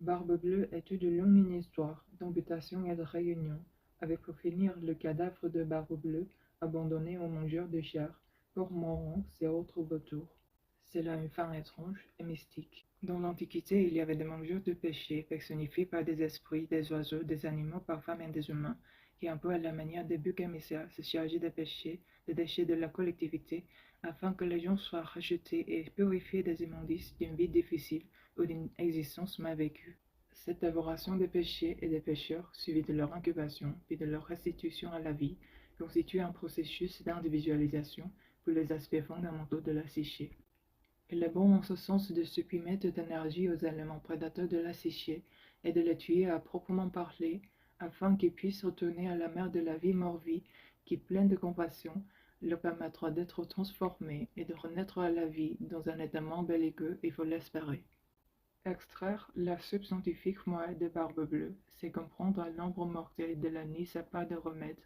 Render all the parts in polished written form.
Barbe Bleue étude longue une histoire d'amputation et de réunion, avec pour finir le cadavre de Barbe Bleue abandonné aux mangeurs de chair, cormorans et autres vautours. C'est là une fin étrange et mystique. Dans l'Antiquité, il y avait des mangeurs de péché, personnifiés par des esprits, des oiseaux, des animaux, parfois même des humains, qui un peu à la manière des boucs émissaires se chargeaient des péchés, des déchets de la collectivité, afin que les gens soient rachetés et purifiés des immondices d'une vie difficile ou d'une existence mal vécue. Cette dévoration des péchés et des pécheurs, suivie de leur incubation puis de leur restitution à la vie, constitue un processus d'individualisation pour les aspects fondamentaux de la psyché. Il est bon en ce sens de supprimer toute énergie aux éléments prédateurs de la psyché et de les tuer à proprement parler, afin qu'ils puissent retourner à la mer de la vie mort-vie qui, pleine de compassion, leur permettra d'être transformés et de renaître à la vie dans un état moins belliqueux, il faut l'espérer. Extraire la subscientifique moelle de Barbe Bleue, c'est comprendre à l'ombre mortelle de la nuit sa part de remède,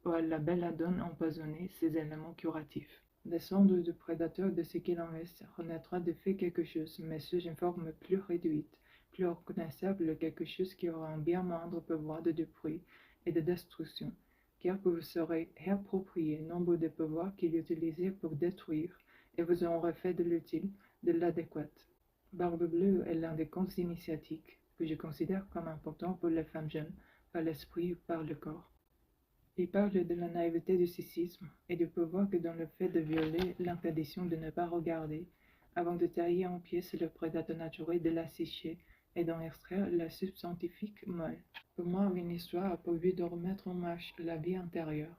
ou à la belladone empoisonnée ses éléments curatifs. Descendre du prédateur de ce qu'il en reste renaîtra de fait quelque chose, mais sous une forme plus réduite, plus reconnaissable, quelque chose qui aura un bien moindre pouvoir de détruire et de destruction, car vous vous serez réapproprié nombre de pouvoirs qu'il utilisait pour détruire, et vous en aurez fait de l'utile, de l'adéquat. Barbe Bleue est l'un des contes initiatiques que je considère comme importants pour les femmes jeunes, par l'esprit ou par le corps. Il parle de la naïveté du sexisme et du pouvoir que dans le fait de violer l'interdiction de ne pas regarder, avant de tailler en pièces le prédateur naturel de la psyché et d'en extraire la subscientifique moelle. Pour moi, une histoire a pour but de remettre en marche la vie intérieure.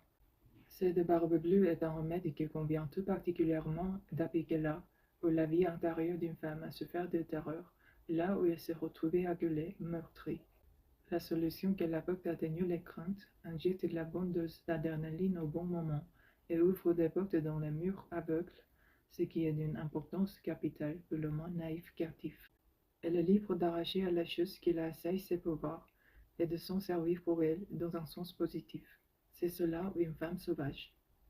Celle de Barbe Bleue est un remède qui convient tout particulièrement d'appliquer là, pour la vie intérieure d'une femme à se faire de terreur, là où elle s'est retrouvée acculée, meurtrie. La solution qu'elle apporte atténue les craintes, injecte la bonne dose d'adrénaline au bon moment et ouvre des portes dans les murs aveugles, ce qui est d'une importance capitale pour le moins naïf qu'actif. Elle est libre d'arracher à la chose qui la assaille ses pouvoirs et de s'en servir pour elle dans un sens positif. C'est cela une femme sauvage.